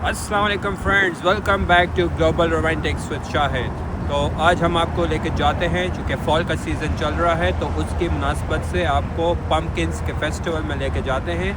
अस्सलाम वालेकुम friends, welcome back to global romantics with Shahid. तो आज हम आपको लेके जाते हैं, चूँकि फ़ॉल का सीज़न चल रहा है तो उसकी मुनासबत से आपको पम्पकिन्स के फेस्टिवल में लेके जाते हैं,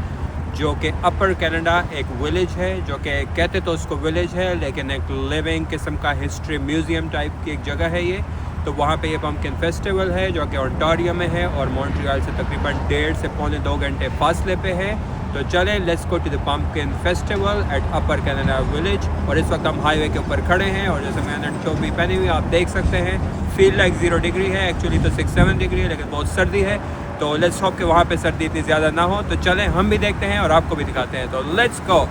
जो कि अपर कनाडा एक विलेज है, जो कि कहते तो उसको विलेज है लेकिन एक लिविंग किस्म का हिस्ट्री म्यूज़ियम टाइप की एक जगह है ये। तो वहाँ पे ये पम्पकिन फेस्टिवल है जो कि ओंटारियो में है और मॉन्ट्रियल से तकरीबन 1.5 से पौने 2 घंटे फासले पे है। तो चलें, let's go to the pumpkin festival at Upper Canada Village. और इस वक्त हम हाईवे के ऊपर खड़े हैं और जैसे मैंने टोपी पहनी हुई आप देख सकते हैं, फील लाइक 0 डिग्री है, एक्चुअली तो 6-7 डिग्री है लेकिन बहुत सर्दी है। तो लेट्स होप कि वहाँ पे सर्दी इतनी ज़्यादा ना हो। तो चलें हम भी देखते हैं और आपको भी दिखाते हैं, तो लेट्स गो।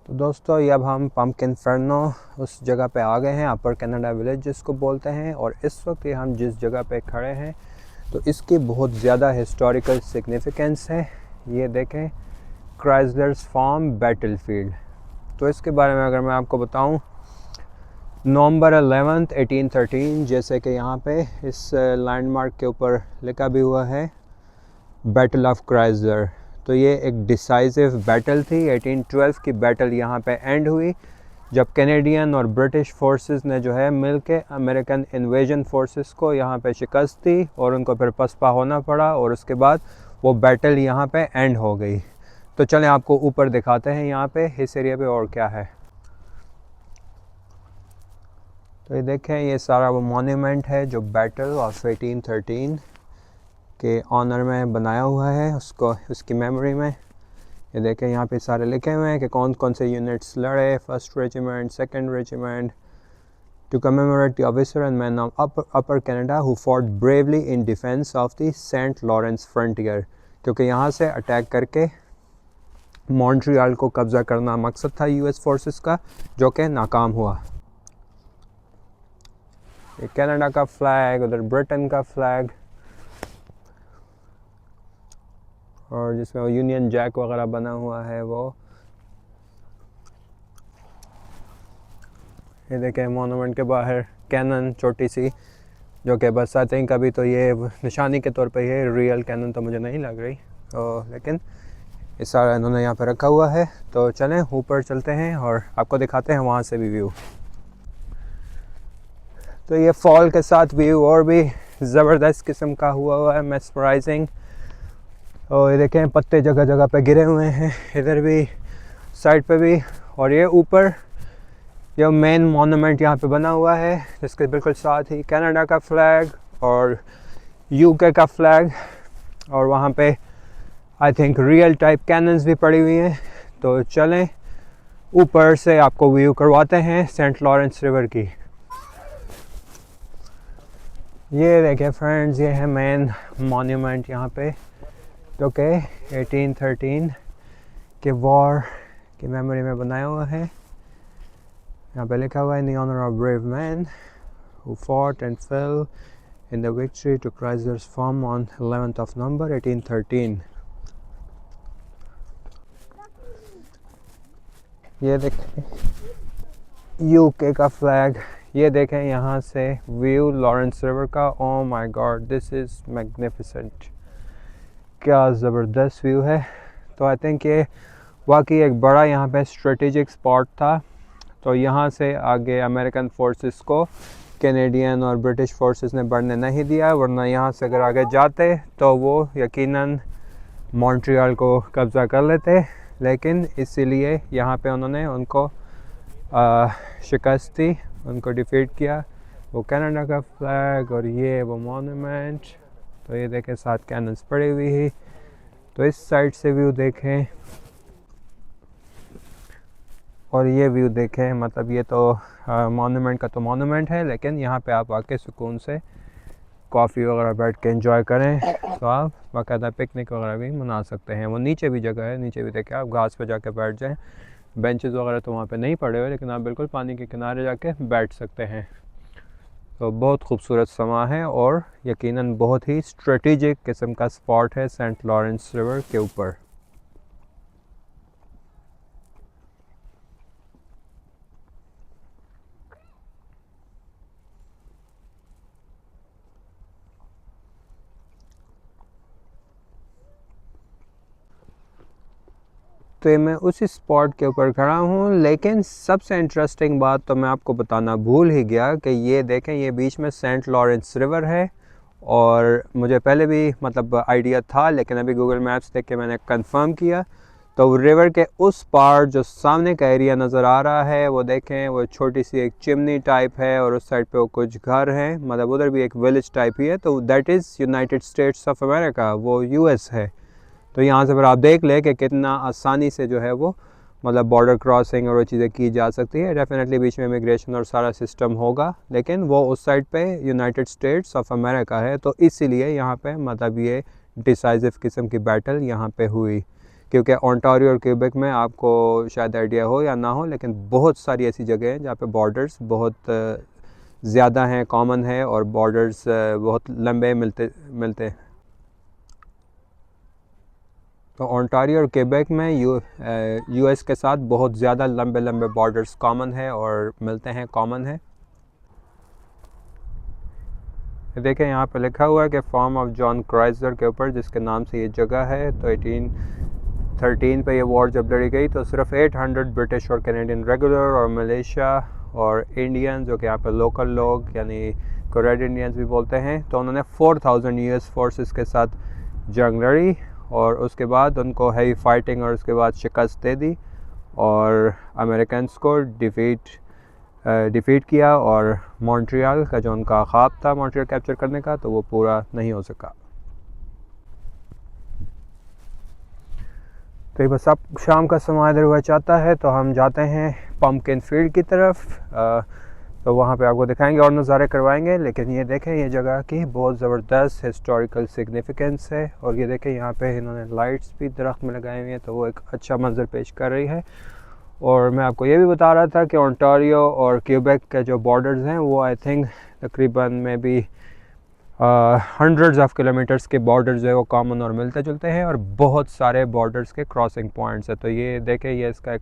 तो दोस्तों, ये अब हम पम्पकिन फर्नो उस जगह पे आ गए हैं, अपर कनाडा विलेज जिसको बोलते हैं। और इस वक्त ये हम जिस जगह पे खड़े हैं तो इसकी बहुत ज़्यादा हिस्टोरिकल सिग्निफिकेंस है। ये देखें, क्राइसलर्स फार्म बैटलफील्ड। तो इसके बारे में अगर मैं आपको बताऊं, नवंबर 11 1813, जैसे कि यहाँ पे इस लैंडमार्क के ऊपर लिखा भी हुआ है, बैटल ऑफ क्राइसलर। तो ये एक डिसाइसिव बैटल थी। 1812 की बैटल यहाँ पे एंड हुई जब कैनेडियन और ब्रिटिश फोर्सेस ने जो है मिलके अमेरिकन इन्वेजन फोर्सेस को यहाँ पे शिकस्त दी और उनको फिर पसपा होना पड़ा और उसके बाद वो बैटल यहाँ पे एंड हो गई। तो चलें आपको ऊपर दिखाते हैं यहाँ पे इस एरिया पे और क्या है। तो ये देखें, ये सारा वो मॉन्यूमेंट है जो बैटल ऑफ 1813 के ऑनर में बनाया हुआ है, उसको उसकी मेमोरी में। ये देखें, यहाँ पे सारे लिखे हुए हैं कि कौन कौन से यूनिट्स लड़े, 1st regiment, 2nd regiment, to commemorate the officer and man of Upper Canada who fought bravely in defence of the Saint Lawrence frontier. क्योंकि यहाँ से अटैक करके मॉन्ट्रियल को कब्ज़ा करना मकसद था यूएस फोर्सेस का, जो कि नाकाम हुआ। ये कनाडा का फ्लैग, उधर ब्रिटेन का फ्लैग, और जिसमें वो यूनियन जैक वगैरह बना हुआ है वो। ये देखें, मोनूमेंट के बाहर कैनन छोटी सी, जो कि बस आई थिंक अभी तो ये निशानी के तौर पे ये रियल कैनन तो मुझे नहीं लग रही, तो लेकिन ये सारा इन्होंने यहाँ पे रखा हुआ है। तो चलें ऊपर चलते हैं और आपको दिखाते हैं वहाँ से भी व्यू। तो ये फॉल के साथ व्यू और भी ज़बरदस्त किस्म का हुआ है, मेस्मराइजिंग। और ये देखें, पत्ते जगह जगह पे गिरे हुए हैं, इधर भी साइड पे भी। और ये ऊपर जो मेन मॉन्यूमेंट यहाँ पे बना हुआ है, जिसके बिल्कुल साथ ही कनाडा का फ्लैग और यूके का फ्लैग, और वहाँ पे I think real type cannons भी पड़ी हुई हैं। तो चलें ऊपर से आपको व्यू करवाते हैं सेंट लॉरेंस रिवर की। ये देखें फ्रेंड्स, ये है मेन मॉन्यूमेंट यहाँ पे, जो कि 1813 के वॉर की मेमोरी में बनाया हुआ है। यहाँ पे लिखा हुआ है, in the honour of brave man who fought and fell in the victory to Chrysler's farm on 11th of November 1813। ये देखें, यूके का फ्लैग। ये देखें यहाँ से व्यू लॉरेंस रिवर का। ओह my God, this is magnificent. क्या ज़बरदस्त व्यू है। तो आई थिंक ये वाकई एक बड़ा यहाँ पे स्ट्रेटेजिक स्पॉट था। तो यहाँ से आगे अमेरिकन फोर्सेस को कैनेडियन और ब्रिटिश फोर्सेस ने बढ़ने नहीं दिया, वरना यहाँ से अगर आगे जाते तो वो यकीनन मॉन्ट्रियल को कब्ज़ा कर लेते। लेकिन इसीलिए यहाँ पे उन्होंने उनको शिकस्त दी, उनको डिफीट किया। वो कनाडा का फ्लैग और ये वो मॉन्यूमेंट, तो ये देखें 7 कैनन्स पड़ी हुई है। तो इस साइड से व्यू देखें और ये व्यू देखें, मतलब ये तो मॉन्यूमेंट का तो मॉन्यूमेंट है, लेकिन यहाँ पे आप आके सुकून से कॉफ़ी वगैरह बैठ के एंजॉय करें तो आप बाकायदा पिकनिक वगैरह भी मना सकते हैं। वो नीचे भी जगह है, नीचे भी देखें आप, घास पे जाके बैठ जाएं। बेंचेस वगैरह तो वहाँ पे नहीं पड़े हुए, लेकिन आप बिल्कुल पानी के किनारे जाके बैठ सकते हैं। तो बहुत खूबसूरत समा है और यकीनन बहुत ही स्ट्रेटेजिक किस्म का स्पॉट है सेंट लॉरेंस रिवर के ऊपर। तो ये मैं उसी स्पॉट के ऊपर खड़ा हूँ, लेकिन सबसे इंटरेस्टिंग बात तो मैं आपको बताना भूल ही गया कि ये देखें, ये बीच में सेंट लॉरेंस रिवर है। और मुझे पहले भी मतलब आइडिया था, लेकिन अभी गूगल मैप्स देख के मैंने कंफर्म किया। तो रिवर के उस पार जो सामने का एरिया नज़र आ रहा है, वो देखें, वो छोटी सी एक चिमनी टाइप है और उस साइड पे वो कुछ घर हैं, मतलब उधर भी एक विलेज टाइप ही है। तो that is United states of America, वो यूएस है। तो यहाँ से फिर आप देख लें कि कितना आसानी से जो है वो मतलब बॉर्डर क्रॉसिंग और वो चीज़ें की जा सकती है। डेफिनेटली बीच में इमिग्रेशन और सारा सिस्टम होगा, लेकिन वो उस साइड पे यूनाइटेड स्टेट्स ऑफ अमेरिका है। तो इसीलिए यहाँ पे मतलब ये डिसाइसिव किस्म की बैटल यहाँ पे हुई, क्योंकि ओंटारियो और क्यूबेक में आपको शायद आइडिया हो या ना हो, लेकिन बहुत सारी ऐसी जगह हैं जहाँ पे बॉर्डर्स बहुत ज़्यादा हैं, कॉमन है, और बॉर्डर्स बहुत लंबे मिलते। तो ओंटारियो और क्वेबेक में यूएस के साथ बहुत ज़्यादा लंबे लंबे बॉर्डर्स कॉमन है और मिलते हैं, कॉमन है। देखें यहाँ पे लिखा हुआ है कि फार्म ऑफ जॉन क्राइसलर के ऊपर, जिसके नाम से ये जगह है। तो 1813 पे ये वॉर जब लड़ी गई तो सिर्फ 800 ब्रिटिश और कैनेडियन रेगुलर और मलेशिया और इंडियन, जो कि यहाँ पे लोकल लोग यानी को रेड इंडियंस भी बोलते हैं, तो उन्होंने 4000 यूएस फोर्सेस के साथ जंग लड़ी और उसके बाद उनको हैवी फाइटिंग और उसके बाद शिकस्त दे दी और अमेरिकन को डिफीट किया। और मॉन्ट्रियल का जो उनका ख्वाब था मॉन्ट्रियल कैप्चर करने का, तो वो पूरा नहीं हो सका। तो ये बस अब शाम का समय इधर हुआ चाहता है, तो हम जाते हैं पम्पकिन फील्ड की तरफ। तो वहाँ पे आपको दिखाएंगे और नज़ारे करवाएंगे। लेकिन ये देखें, ये जगह की बहुत ज़बरदस्त हिस्टोरिकल सिग्निफिकेंस है। और ये देखें, यहाँ पे इन्होंने लाइट्स भी दरख्त में लगाए हुए हैं, तो वो एक अच्छा मंजर पेश कर रही है। और मैं आपको ये भी बता रहा था कि ओंटारियो और क्यूबेक के जो बॉर्डर्स हैं वो आई थिंक तकरीबन में भी हंड्रेड्स ऑफ किलोमीटर्स के बॉर्डर जो है वो कॉमन और मिलते जुलते हैं और बहुत सारे बॉर्डर्स के क्रॉसिंग पॉइंट्स है। तो ये देखें, ये इसका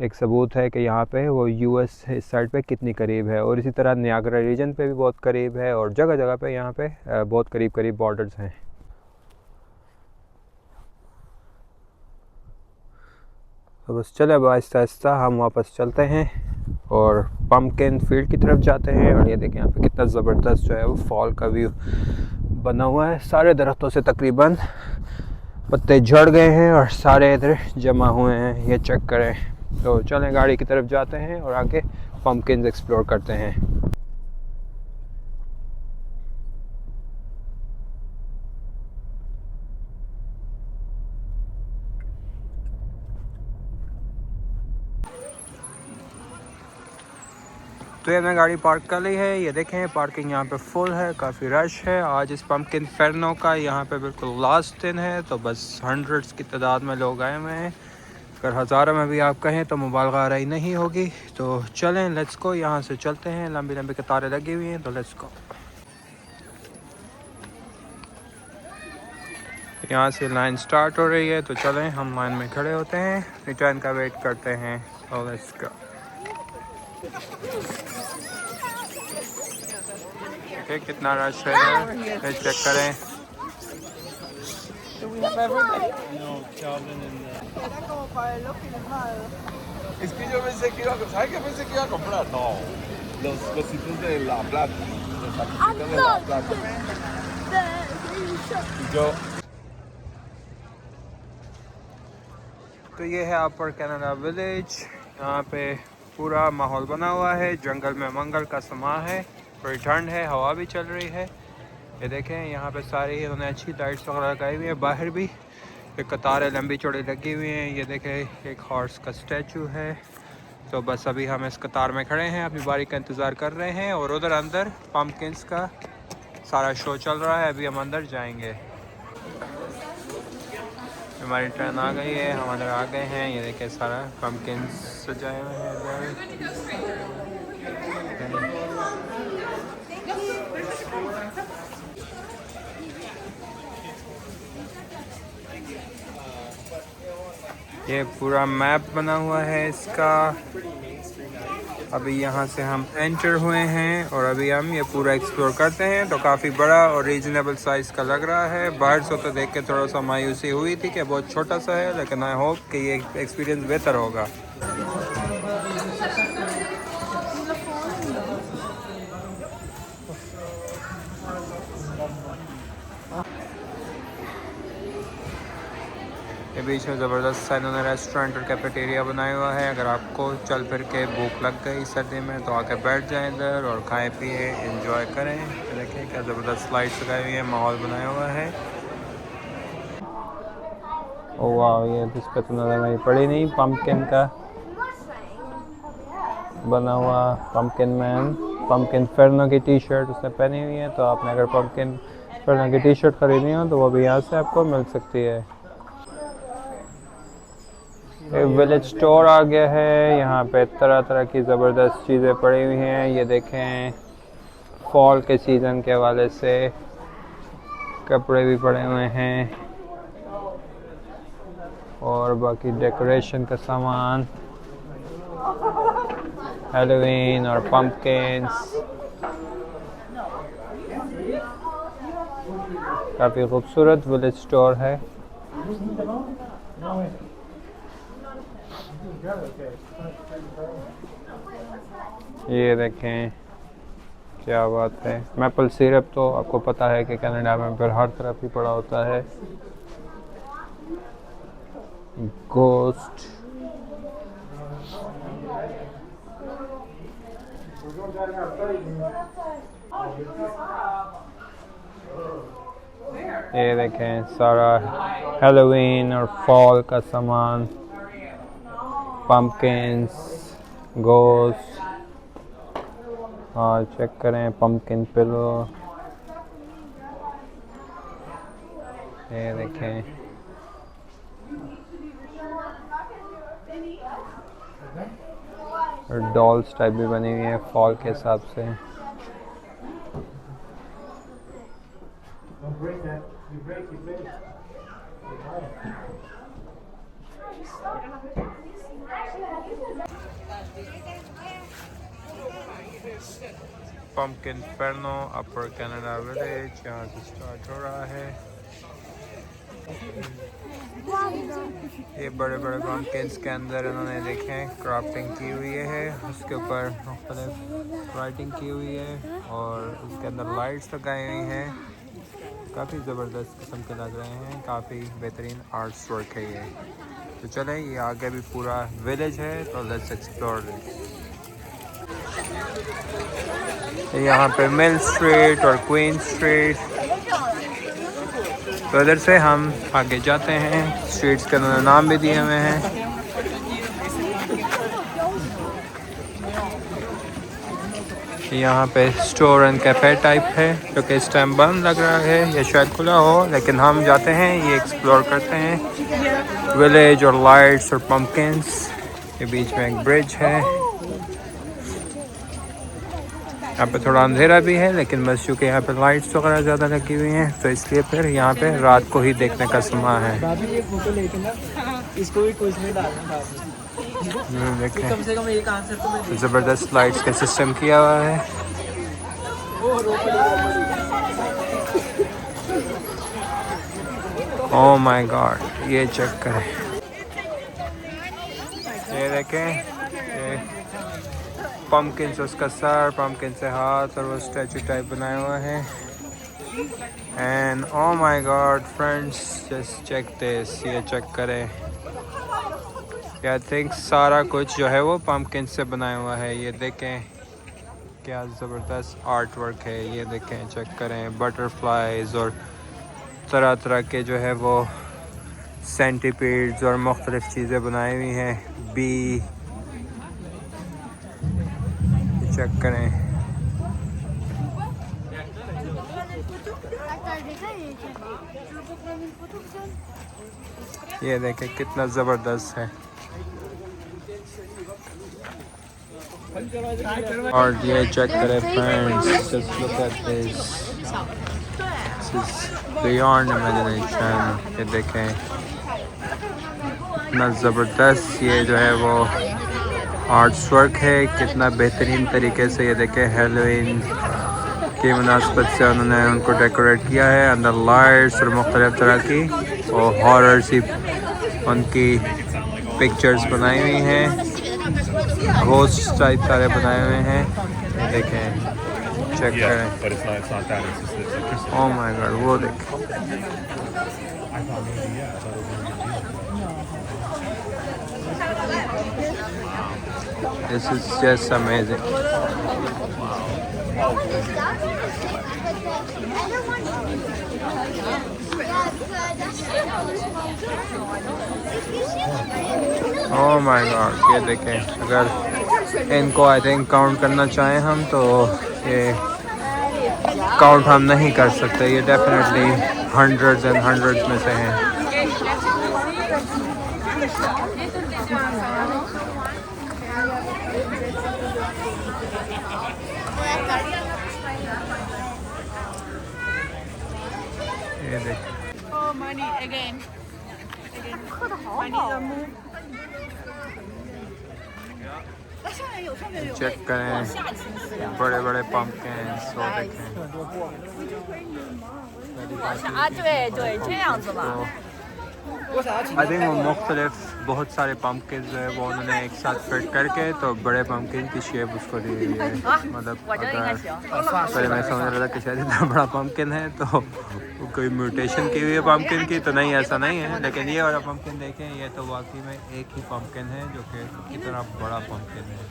एक सबूत है कि यहाँ पे वो यूएस इस साइड पे कितनी करीब है। और इसी तरह नियाग्रा रीजन पे भी बहुत करीब है और जगह जगह पे यहाँ पे बहुत करीब करीब बॉर्डर्स हैं। तो बस चले, अब आहिस्ता आहिस्ता हम वापस चलते हैं और पम्पकिन फील्ड की तरफ जाते हैं। और ये देखें, यहाँ पे कितना ज़बरदस्त जो है वो फॉल का व्यू बना हुआ है। सारे दरख्तों से तकरीबन पत्ते झड़ गए हैं और सारे इधर जमा हुए हैं, ये चेक करें। तो चलें गाड़ी की तरफ जाते हैं और आगे पम्पकिन्स एक्सप्लोर करते हैं। तो ये मैं गाड़ी पार्क कर ली है। ये देखें, पार्किंग यहाँ पे फुल है, काफ़ी रश है। आज इस पम्पकिन फेरनो का यहाँ पे बिल्कुल लास्ट दिन है, तो बस हंड्रेड्स की तादाद में लोग आए हुए हैं। अगर हज़ारों में भी आप कहें तो मुबालगा आराई नहीं होगी। तो चलें, लेट्स को, यहाँ से चलते हैं। लंबी लंबी कतारें लगी हुई हैं, तो लेट्स को। यहाँ से लाइन स्टार्ट हो रही है, तो चलें हम लाइन में खड़े होते हैं, रिटर्न का वेट करते हैं। तो लेट्स गो। देखिए कितना रश है, चेक करें। Es que yo pensé que iba a... ¿Sabes qué pensé que iba a comprar? No, los cositos de la plata. Los saquitos de la plata. Y yo... तो ये है अपर Canada village. यहाँ पे पूरा माहौल बना हुआ है, जंगल में मंगल का समा है, थोड़ी ठंड है, हवा भी चल रही है। ये देखें यहाँ पे सारी इन्होंने अच्छी लाइट्स वगैरह लगाई हुई है, बाहर भी ये कतारें लंबी चौड़ी लगी हुई हैं। ये देखें एक हॉर्स का स्टैचू है। तो बस अभी हम इस कतार में खड़े हैं, अपनी बारी का इंतज़ार कर रहे हैं। और उधर अंदर पम्पकिंस का सारा शो चल रहा है, अभी हम अंदर जाएंगे। हमारी ट्रेन आ गई है, हम अंदर आ गए हैं। ये देखिए सारा पम्पकिंस सजाए हुए हैं इधर। ये पूरा मैप बना हुआ है इसका। अभी यहाँ से हम एंटर हुए हैं और अभी हम ये पूरा एक्सप्लोर करते हैं। तो काफ़ी बड़ा और रीजनेबल साइज़ का लग रहा है। बाहर से तो देख के थोड़ा सा मायूसी हुई थी कि बहुत छोटा सा है, लेकिन आई होप कि ये एक्सपीरियंस बेहतर होगा। ये बीच में ज़बरदस्त सा इन्होंने रेस्टोरेंट और कैफेटेरिया बनाया हुआ है। अगर आपको चल फिर के भूख लग गई सर्दी में तो आके बैठ जाएं इधर और खाएं पिए एंजॉय करें। देखिए क्या ज़बरदस्त स्लाइड्स लगाई हुई है, माहौल बनाया हुआ है। ओह वाह, ये इस पर तो नज़र नहीं पड़ी नहीं। पम्पकिन का बना हुआ पम्पकिन मैन, पम्पकिन फेर्नो की टी शर्ट उसने पहनी हुई है। तो आपने अगर पम्पकिन फेर्नो की टी शर्ट ख़रीदनी हो तो वो भी यहाँ से आपको मिल सकती है। एक विलेज स्टोर आ गया है। यहाँ पे तरह तरह की ज़बरदस्त चीज़ें पड़ी हुई हैं। ये देखें फॉल के सीज़न के हवाले से कपड़े भी पड़े हुए हैं और बाकी डेकोरेशन का सामान, हैलोवीन और पम्पकिन्स। काफ़ी खूबसूरत विलेज स्टोर है। ये देखें क्या बात है। मैपल सिरप तो आपको पता है कि कनाडा में फिर हर तरफ ही पड़ा होता है। गोस्ट, ये देखें सारा हैलोवीन और फॉल का सामान, पम्पकिन्स, गोस्ट। हाँ चेक करें, पम्पकिन पिलो। ये देखें और डॉल्स टाइप भी बनी हुई है फॉल के हिसाब से। पम्पकिन फेर्नो अपर कनाडा विलेज यहाँ से स्टार्ट हो रहा है। ये बड़े बड़े पम्पकिन्स के अंदर इन्होंने देखें क्राफ्टिंग की हुई है, उसके ऊपर मुख्तलिफ राइटिंग की हुई है और उसके अंदर लाइट्स लगाई हुई हैं। काफ़ी ज़बरदस्त किस्म के लग रहे हैं, काफ़ी बेहतरीन आर्ट्स वर्क है ये। तो चलें, ये आगे भी पूरा विलेज है तो लेट्स एक्सप्लोर दिस। यहाँ पे मिल स्ट्रीट और क्वीन स्ट्रीट, तो इधर से हम आगे जाते हैं। स्ट्रीट्स के उन्होंने नाम भी दिए हुए हैं। यहाँ पे स्टोर एंड कैफ़े टाइप है जो कि इस टाइम बंद लग रहा है या शायद खुला हो, लेकिन हम जाते हैं, ये एक्सप्लोर करते हैं विलेज और लाइट्स और पम्पकिन्स। के बीच में एक ब्रिज है। यहाँ पे थोड़ा अंधेरा भी है, लेकिन बस चूँकि यहाँ पे लाइट्स वगैरह ज़्यादा लगी हुई हैं तो इसलिए फिर यहाँ पे रात को ही देखने का समय है। इसको भी कुछ नहीं डालना। देखें कम से कम एक आंसर तो मैं ज़बरदस्त लाइट्स का सिस्टम किया हुआ है। ओह माय गॉड, ये चेक करें, ये देखें ये पम्पकिन से उसका सर, पम्पकिन से हाथ और वो स्टैचू टाइप बनाया हुआ है। And oh my god friends, just check this, ये चेक करें आई थिंक सारा कुछ जो है वो पम्पकिन से बनाया हुआ है। ये देखें क्या ज़बरदस्त आर्ट वर्क है। ये देखें, चेक करें, बटरफ्लाइज और तरह तरह के जो है वो सेंटीपीड्स और मुख्तलिफ़ चीज़ें बनाई हुई हैं। बी चेक करें, ये देखें कितना ज़बरदस्त है। और ये चेक करें friends, just look at this, beyond imagination. ये देखें कितना ज़बरदस्त ये जो है वो आर्ट्स वर्क है, कितना बेहतरीन तरीके से। ये देखें हेलोवीन की मुनासबत से उन्होंने उनको डेकोरेट किया है, अंदर लाइट्स और मुख्तलिफ तरह की और हॉरर सी उनकी पिक्चर्स बनाई हुई हैं, घोस्ट टाइप सारे बनाए हुए हैं। ये देखें, चेक करें। But it's not that. It's just a crystal. Oh my God, वो देखें। I thought maybe, yeah, I thought it was going to be. This is just amazing. Oh my God, ये देखें, अगर इनको आई थिंक काउंट करना चाहें हम तो ये काउंट हम नहीं कर सकते। ये डेफिनेटली हंड्रेड्स एंड हंड्रेड्स में से हैं। ये देखें, Oh, money again. Money the move. Check करें, बड़े बड़े पम्पकिन्स। वो देखें, 啊，对对，这样子吧。 आई थिंक वो मुख्तलिफ बहुत सारे पम्पकिन जो है वो उन्होंने एक साथ फिट करके तो बड़े पम्पकिन की शेप उसको दी हुई है। मतलब अगर पहले मैं समझ रहा था कि शायद इतना बड़ा पम्पकिन है तो कोई म्यूटेशन की हुई है पम्पकिन की, तो नहीं, ऐसा नहीं है। लेकिन ये वाला पम्पकिन देखें, ये तो वाकई में एक ही पम्पकिन है जो कि कितना बड़ा पम्पकिन है।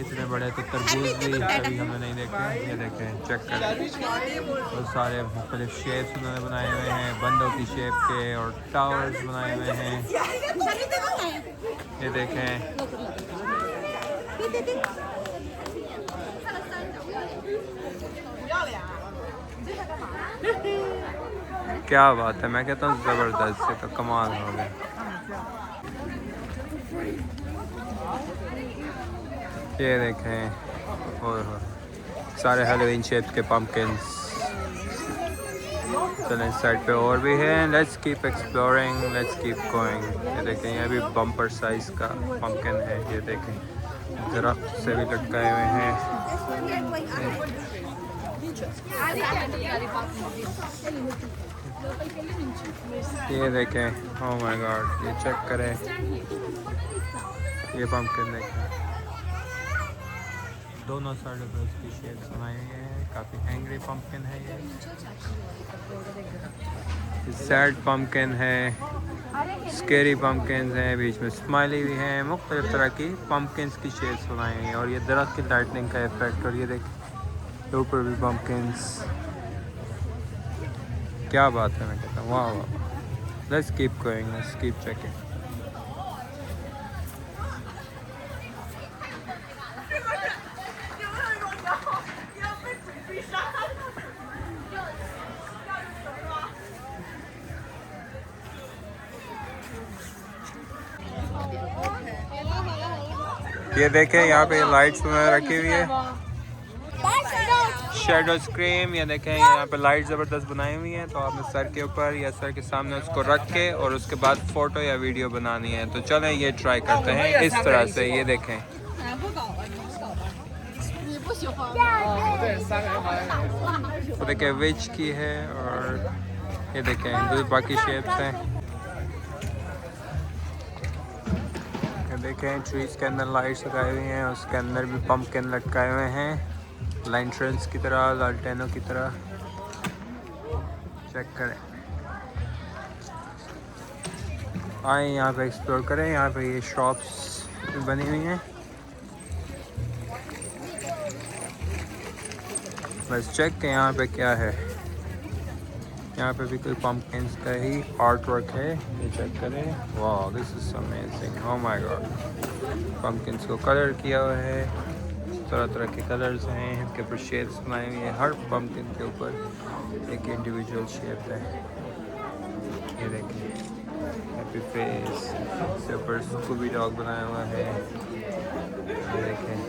इतने बड़े तो तरबूज भी कभी हमने नहीं देखे। ये देखें, चेक करें, बहुत सारे मुख्तलिफ शेप्स उन्होंने बनाए हुए हैं, बंदों की शेप के और टावर्स बनाए हुए हैं। ये देखें, क्या बात है, मैं कहता हूँ ज़बरदस्त है, तो कमाल हो गया। ये देखें, और सारे हेलोवीन शेप्स के पम्पकिन्स। चलें, इस साइड पे और भी है। Let's keep exploring, let's keep going. ये देखें, ये भी बम्पर साइज का पम्पकिन है। ये देखें, दरख्त से भी लटकाए हुए हैं। ये देखें, ओह माय गॉड, ये चेक करें, ये पम्पकिन देखें, दोनों साइड पर उसकी शेप्स बनाई हुई हैं। काफ़ी एंग्री पम्पकिन है ये। सैड पम्पकिन है, स्केरी पम्पकिन हैं, बीच में स्माइली भी हैं। मुख्तलिफ तरह की पम्पकिन्स की शेप्स बनाई हुई हैं और ये दरख्त की लाइटनिंग का इफेक्ट। और ये देखें, ऊपर भी पम्पकिन्स। क्या बात है, मैं कहता हूँ वाह वाह। Let's keep going, let's keep checking. ये देखें, यहाँ पे लाइट्स वगैरह रखी हुई है, शेडो स्क्रीम। ये देखें, यहाँ पे लाइट ज़बरदस्त बनाई हुई है, तो आपने सर के ऊपर या सर के सामने उसको रख के और उसके बाद फ़ोटो या वीडियो बनानी है। तो चलें ये ट्राई करते हैं इस तरह से। ये देखें, वो देखें विच की है और ये देखें दूसरी बाकी शेप्स हैं। ये देखें, ट्रीज के अंदर लाइट्स लगाई हुई हैं, उसके अंदर भी पम्पकिन लटकाए हुए हैं, लैंटर्न्स की तरह, लालटेनों की तरह। चेक करें, आए यहाँ पे एक्सप्लोर करें। यहाँ पे ये शॉप्स बनी हुई हैं, बस चेक के यहाँ पे क्या है। यहाँ पे भी कोई पम्पकिंस का ही आर्ट वर्क है, ये चेक करें। वाह, this is amazing, oh my god. Pumpkins को कलर किया हुआ है, तरह तरह के कलर्स हैं, इसके ऊपर शेप्स बनाए हुए हैं। हर पम्पकिन के ऊपर एक इंडिविजुअल शेप है। ये देखिए, हैप्पी फेस, इसके ऊपर स्कूबी डॉग बनाया हुआ है। ये देखें,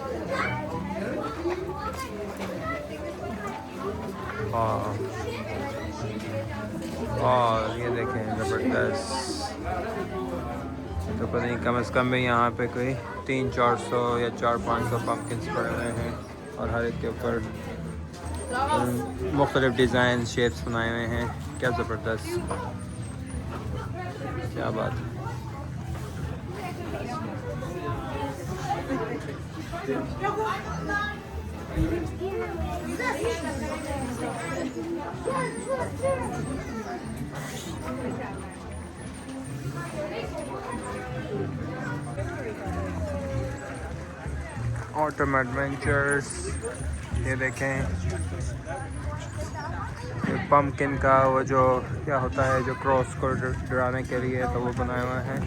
और ये देखें, ज़बरदस्त। तो पता नहीं, कम से कम भी यहाँ पे कोई 300-400 या 400-500 पम्पकिन्स पड़े हुए हैं, और हर एक के ऊपर मुख्तलिफ डिज़ाइन शेप्स बनाए हुए हैं। क्या ज़बरदस्त, क्या बात है। ऑटम एडवेंचर्स, ये देखें, ये पम्पकिन का वो जो क्या होता है, जो क्रॉस को डराने के लिए, तो वो बनाया हुआ है।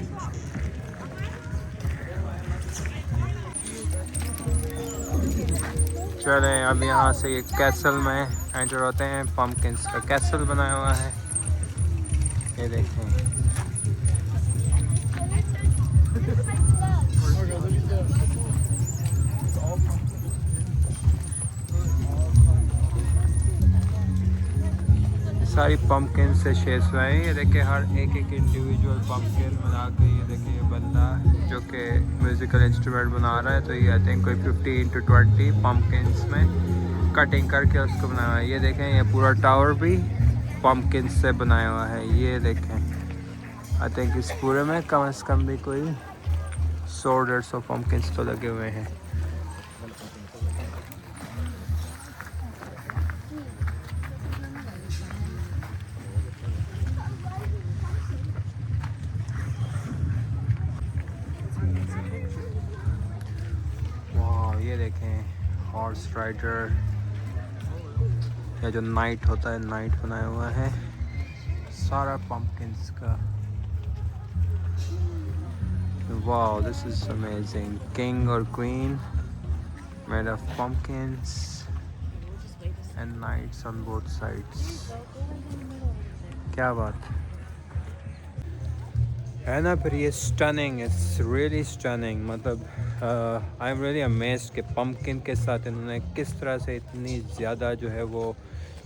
चलें अब यहाँ से ये कैसल में एंटर होते हैं। पम्पकिन्स का कैसल बनाया हुआ है, ये देखें। सारी पम्पकिन से शेप्स बनाए। ये देखिए, हर एक इंडिविजुअल पम्पकिन बना के, ये देखिए ये बंदा जो कि म्यूज़िकल इंस्ट्रूमेंट बना रहा है, तो ये आई थिंक कोई 15 to 20 पम्पकिन्स में कटिंग करके उसको बनाया हुआ है। ये देखें, ये पूरा टावर भी पम्पकिन से बनाया हुआ है। ये देखें, आई थिंक इस पूरे में कम से कम भी कोई 100-150 पम्पकिन्स तो लगे हुए हैं। ये देखें, हॉर्स राइडर, या जो नाइट होता है, नाइट बनाया हुआ है सारा पम्पकिन्स का। Wow, this is amazing. King और queen made of pumpkins and knights on both sides. क्या बात है ना। फिर ये स्टनिंग, इट्स रियली स्टनिंग। मतलब आई एम रियली अमेज्ड कि पम्पकिन के साथ इन्होंने किस तरह से इतनी ज़्यादा जो है वो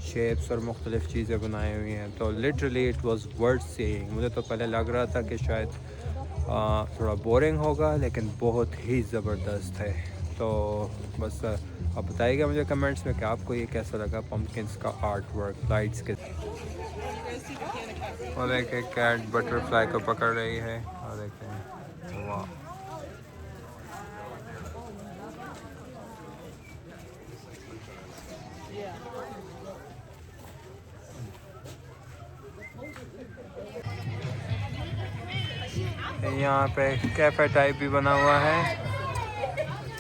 शेप्स और मुख्तलिफ़ चीज़ें बनाई हुई हैं। तो literally it was worth seeing. मुझे तो पहले लग रहा था कि शायद थोड़ा बोरिंग होगा, लेकिन बहुत ही ज़बरदस्त है। तो बस आप बताइएगा मुझे कमेंट्स में कि आपको ये कैसा लगा, पम्पकिन्स का आर्ट वर्क, लाइट्स के। और देखें, कैट बटरफ्लाई को पकड़ रही है, और देखें, वाह। यहाँ पे कैफ़े टाइप भी बना हुआ है।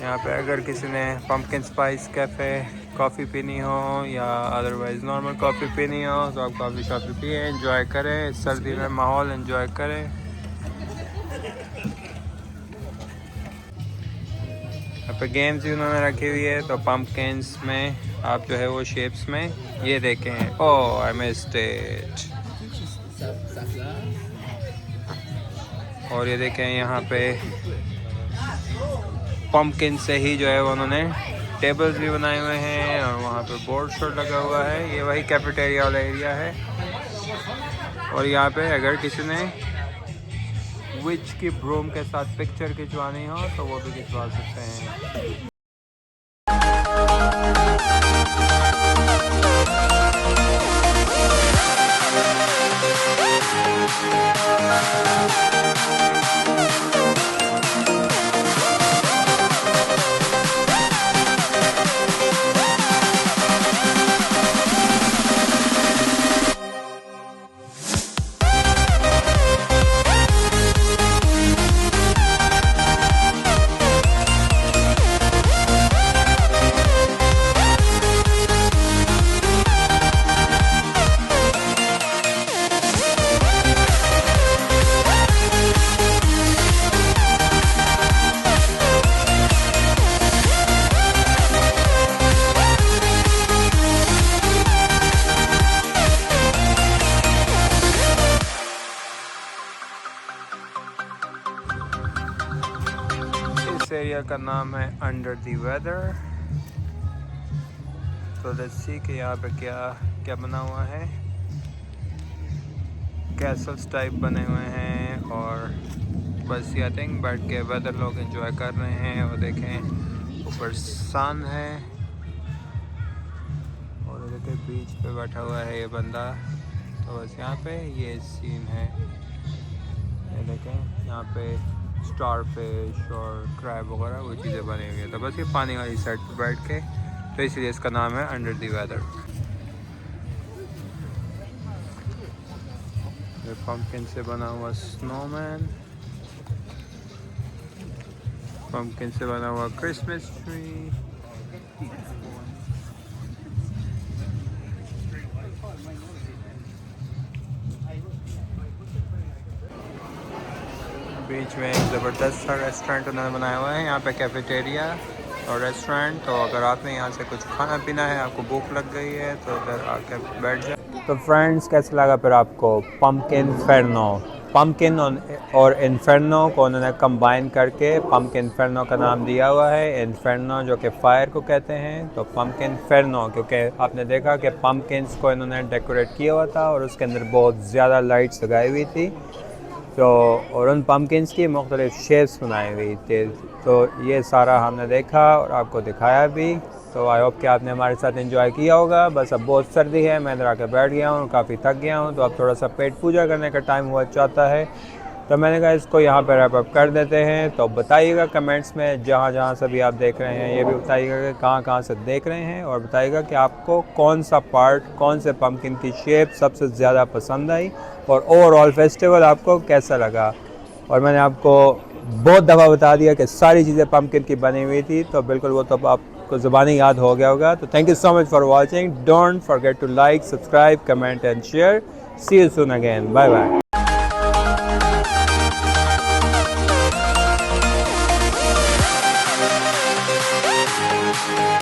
यहाँ पे अगर किसी ने पम्पकिन स्पाइस कैफ़े कॉफ़ी पीनी हो या अदरवाइज़ नॉर्मल कॉफ़ी पीनी हो, तो आप कॉफ़ी शॉफ़ी पिए, एंजॉय करें, सर्दी में माहौल एंजॉय करें। यहाँ पे गेम्स भी उन्होंने रखी हुई है। तो पम्पकिन्स में आप जो है वो शेप्स में ये देखें। ओह, आई मिस्ड इट। और ये देखें, यहाँ पे पम्पकिन से ही जो है वो उन्होंने टेबल्स भी बनाए हुए हैं, और वहाँ पे बोर्ड शोर्ड लगा हुआ है। ये वही कैफेटेरिया वाला एरिया है। और यहाँ पे अगर किसी ने विच की ब्रूम के साथ पिक्चर खिंचवानी हो तो वो भी खिंचवा सकते हैं। इस एरिया का नाम है अंडर द वेदर। तो लेट्स सी कि यहाँ पे क्या क्या बना हुआ है। कैसल्स टाइप बने हुए हैं और बस ये आई थिंक बैठ के वेदर लोग एंजॉय कर रहे हैं। और देखें ऊपर सन है और देखिए बीच पे बैठा हुआ है ये बंदा। तो बस यहाँ पे ये सीन है, ये देखें यहाँ पे स्टार फिश और क्रैब वगैरह वो चीज़ें बनी हुई है। तो बस ये पानी वाली साइड पे बैठ के, तो इसलिए इसका नाम है अंडर द वेदर। ये पम्पकिन से बना हुआ स्नोमैन, पम्पकिन से बना हुआ क्रिसमस ट्री। बीच में एक ज़बरदस्त सा रेस्टोरेंट उन्होंने बनाया हुआ है, यहाँ पे कैफेटेरिया और रेस्टोरेंट। तो अगर आपने यहाँ से कुछ खाना पीना है, आपको भूख लग गई है तो उधर आके बैठ जाए। तो फ्रेंड्स कैसा लगा फिर आपको पम्पकिन फेरनो? पम्पकिन और इन्फेर्नो को उन्होंने कंबाइन करके पम्पकिन फेरनो का नाम दिया हुआ है। इन्फेर्नो जो कि फायर को कहते हैं, तो पम्पकिन फेरनो क्योंकि आपने देखा कि पम्पकिन्स को इन्होंने डेकोरेट किया हुआ था और उसके अंदर बहुत ज़्यादा लाइट्स लगाई हुई थी। तो और उन पम्पकिन्स की मुख्तलिफ शेप्स बनाई हुई थी। तो ये सारा हमने देखा और आपको दिखाया भी। तो आई होप कि आपने हमारे साथ एंजॉय किया होगा। बस अब बहुत सर्दी है, मैं इधर आकर बैठ गया हूँ, काफ़ी थक गया हूँ। तो अब थोड़ा सा पेट पूजा करने का टाइम हुआ चाहता है, तो मैंने कहा इसको यहाँ पर रैप अप कर देते हैं। तो बताइएगा कमेंट्स में जहाँ जहाँ से भी आप देख रहे हैं, ये भी बताइएगा कि कहाँ कहाँ से देख रहे हैं, और बताइएगा कि आपको कौन सा पार्ट, कौन से पम्पकिन की शेप सबसे ज़्यादा पसंद आई और ओवरऑल फेस्टिवल आपको कैसा लगा। और मैंने आपको बहुत दफ़ा बता दिया कि सारी चीज़ें पम्पकिन की बनी हुई थी, तो बिल्कुल वो तो आपको ज़ुबानी याद हो गया होगा। तो thank you so much for watching. Don't forget to like, subscribe, comment and share. See you soon again. Bye bye.